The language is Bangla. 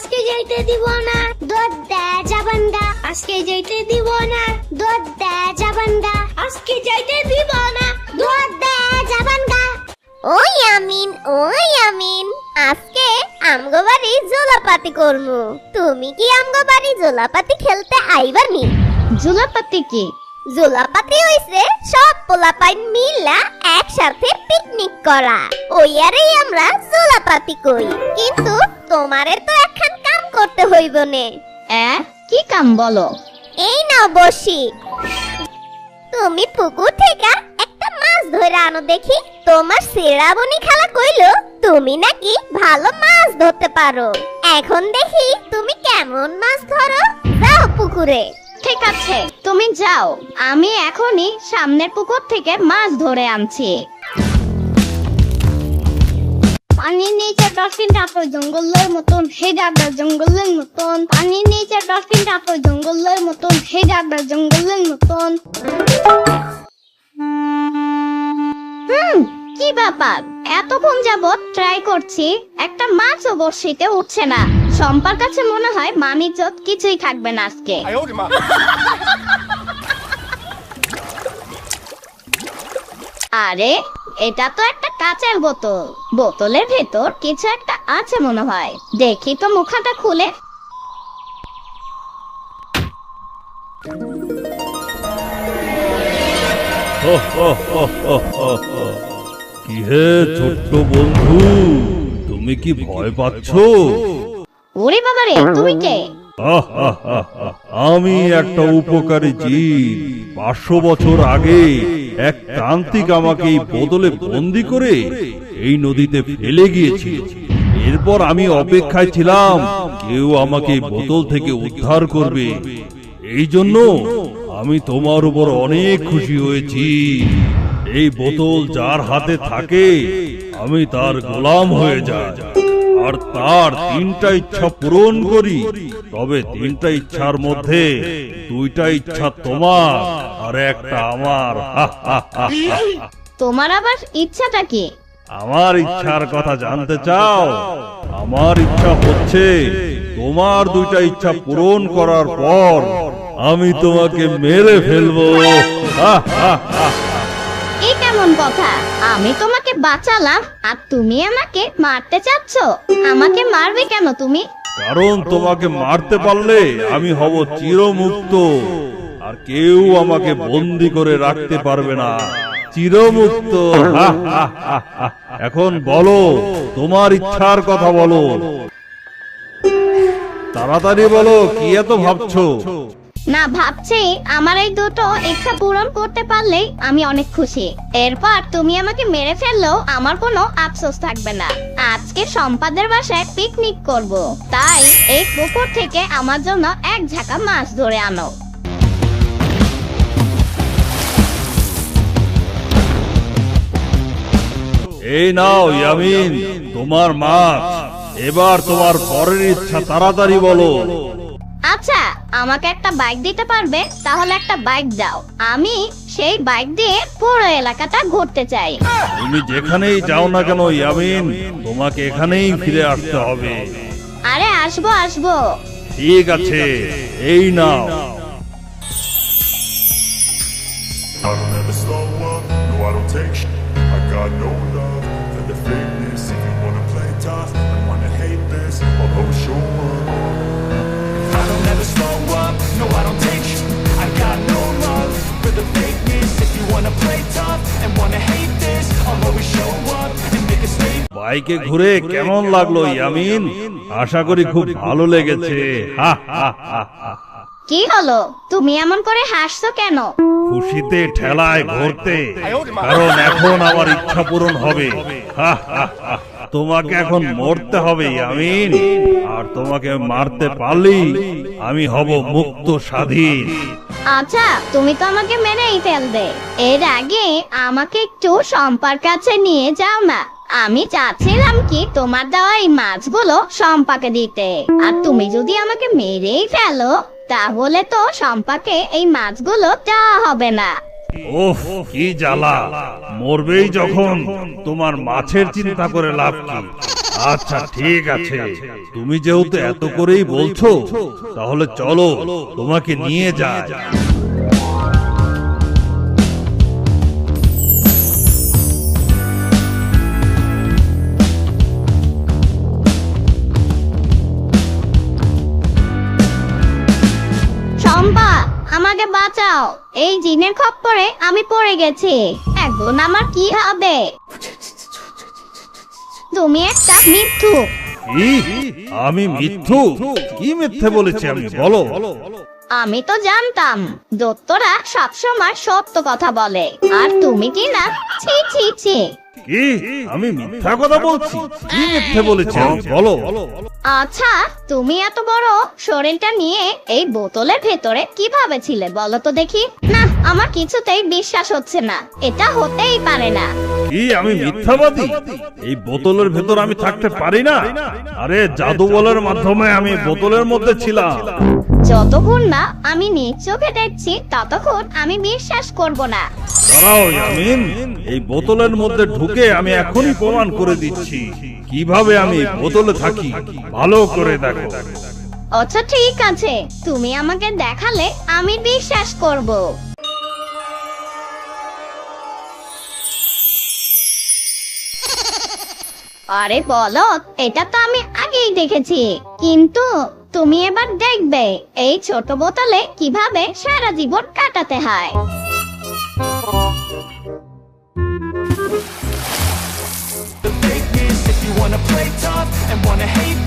আজকে যাইতে দিব না, দুধ দে যাবানগা। আজকে যাইতে দিব না, দুধ দে যাবানগা। আজকে যাইতে দিব না, দুধ দে যাবানগা। ওই আমিন আজকে আমগো বাড়ি জোলাপাতি করমু। তুমি কি আমগো বাড়ি জোলাপাতি খেলতে আইবানি? জোলাপাতি কি? জোলাপাতি হইছে সব পোলাপাইন মিলা একসাথে পিকনিক করা, ওইয়ারেই আমরা জোলাপাতি কই। কিন্তু তোমারে তো একখান কাম করতে হইব নে। কি কাম বলো? এই নাও বসি, তুমি পুকুর থেকে একটা মাছ ধরে আনো দেখি। তোমার শ্রাবণী খালা কইলো তুমি নাকি ভালো মাছ ধরতে পারো। এখন দেখি তুমি কেমন মাছ ধরো। যাও পুকুরে। ঠিক আছে, তুমি যাও, আমি এখনই সামনের পুকুর থেকে মাছ ধরে আনছি। পানির নিচে ডলফিনটা তো জঙ্গলের মতন, হে দাদা জঙ্গলের মতন। পানির নিচে ডলফিনটা তো জঙ্গলের মতন, হে দাদা জঙ্গলের মতন। কি ব্যাপার, এতক্ষণ যাবত ট্রাই করছি, একটা মাছও বড়শিতে উঠছে না। সম্পার কাছে মনে হয় মানিজ্জত কিছুই থাকবে না আজকে। আরে এটা তো একটা কাঁচের বোতল, বোতলের ভেতর কিছু একটা আছে মনে হয়। দেখি তো মুখাটা খুলে। কি হে ছোট্ট বন্ধু, তুমি কি ভয় পাচ্ছ? ওরে বাবারে, তুমি কে? আমি একটা উপকারী জীব। 500 বছর আগে এক তান্ত্রিক আমাকে এই বোতলে বন্দি করে এই নদীতে ফেলে গিয়েছিল। এরপর আমি অপেক্ষায় ছিলাম কেউ আমাকে এই বোতল থেকে উদ্ধার করবে। এই জন্য আমি তোমার উপর অনেক খুশি হয়েছি। এই বোতল যার হাতে থাকে আমি তার গোলাম হয়ে যাই আর তার 3টা ইচ্ছা পূরণ করি। তবে 3টা ইচ্ছার মধ্যে 2টা ইচ্ছা তোমার আর একটা আমার। তোমার আবার ইচ্ছাটা কি? আমার ইচ্ছার কথা জানতে চাও? আমার ইচ্ছা হচ্ছে তোমার 2টা ইচ্ছা পূরণ করার পর আমি তোমাকে মেরে ফেলবো। এই কেমন কথা? আমি তোমাকে বাঁচালাম আর তুমি আমাকে মারতে চাচ্ছ? আমাকে মারবে কেন তুমি? কারণ তোমাকে মারতে পারলে আমি হব চিরমুক্ত, আর কেউ আমাকে বন্দি করে রাখতে পারবে না। চিরমুক্ত। এখন বলো, তোমার ইচ্ছার কথা বলো, তাড়াতাড়ি বলো, কি এত ভাবছো? না, ভাবছি আমার এই দুটো ইচ্ছা পূরণ করতে পারলেই আমি অনেক খুশি। এরপর তুমি আমাকে মেরে ফেললেও আমার কোনো আফসোস থাকবে না। আজকে সম্পাদের বাসায় পিকনিক করব, তাই এই পুকুর থেকে আমার জন্য এক ঝাঁকা মাছ ধরে আনো। এই নাও ইয়ামিন, তোমার মাছ। এবার তোমার পরের ইচ্ছা তাড়াতাড়ি বলো। আচ্ছা, আমাকে একটা বাইক দিতে পারবে? তাহলে একটা বাইক দাও, আমি সেই বাইক দিয়ে পুরো এলাকাটা ঘুরতে চাই। তুমি যেখানেই যাও না কেন ইয়ামিন, তোমাকে এখানেই ফিরে আসতে হবে। আরে আসবো আসবো। ঠিক আছে, এই নাও। I don't ever slow up, no I don't take sh**. I got no love for the fakeness. If you wanna play tough and wanna hate this, I'll always show up. I don't ever slow up, no I don't take sh**. I got no love for the fakeness. If you wanna play tough and wanna hate this, I'll always show up and make a statement. বাইকে ঘুরে কেমন লাগলো ইয়ামিন? আশা করি খুব ভালো লেগেছে। কি হলো, তুমি এমন করে হাসছো কেন? খুশিতে ঠেলায় ঘুরতে, কারণ এখন আমার ইচ্ছা পূরণ হবে। তোমাকে এখন মরতে হবে ইয়ামিন, আর তোমাকে মারতে পারলেই আমি হব মুক্ত স্বাধীন। আচ্ছা, তুমি তো আমাকে মেরেই ফেলবে। এর আগে আমাকে একটু সম্পার কাছে নিয়ে যাও না। আমি চাচ্ছিলাম কি তোমার দেওয়া এই মাছগুলো সম্পাকে দিতে। আর তুমি যদি আমাকে মেরেই ফেলো, তাহলে তো সম্পাকে এই মাছগুলো দেওয়া হবে না। ওহ, কি জ্বালা! মরবেই যখন তোমার মাছের চিন্তা করে লাভ কি? আচ্ছা ঠিক আছে, তুমি যেহেতু এত করেই বলছো তাহলে চলো তোমাকে নিয়ে যাই। শম্পা, আমাকে বাঁচাও, এই জিনের খপ্পরে আমি পড়ে গেছি, এখন আমার কি হবে? তুমি একটা মিথ্যুক। কি? আমি মিথ্যু? কি মিথ্যে বলেছি আমি, বলো। আমি তো জানতাম দত্তরা সবসময় সত্য কথা বলে, আর তুমি কি না? ছি ছি ছি। কি? আমি মিথ্যা কথা বলছি? কি মিথ্যে বলেছি আমি, বলো। আচ্ছা, তুমি এত বড় শরীরটা নিয়ে এই বোতলের ভেতরে কিভাবে ছিলে বলো তো দেখি? না, আমার কিছুতেই বিশ্বাস হচ্ছে না, এটা হতেই পারে না। কি আমি মিথ্যাবাদী? এই বোতলের ভেতর আমি থাকতে পারি না? আরে জাদু বলের মাধ্যমে আমি বোতলের মধ্যে ছিলাম। যতক্ষণ না আমি নিজ চোখে দেখছি ততক্ষণ আমি বিশ্বাস করব না। দাঁড়াও ইয়ামিন, এই বোতলের মধ্যে ঢুকে আমি এখনই প্রমাণ করে দিচ্ছি কিভাবে আমি বোতলে থাকি, ভালো করে দেখো। আচ্ছা ঠিক আছে, তুমি আমাকে দেখালে আমি বিশ্বাস করব। আরে বলো, এটা তো আমি আগেই দেখেছি, কিন্তু তুমি এবার দেখবে এই ছোট বোতলে কিভাবে সারা জীবন কাটাতে হয়। The fakeness, if you wanna play tough and wanna hate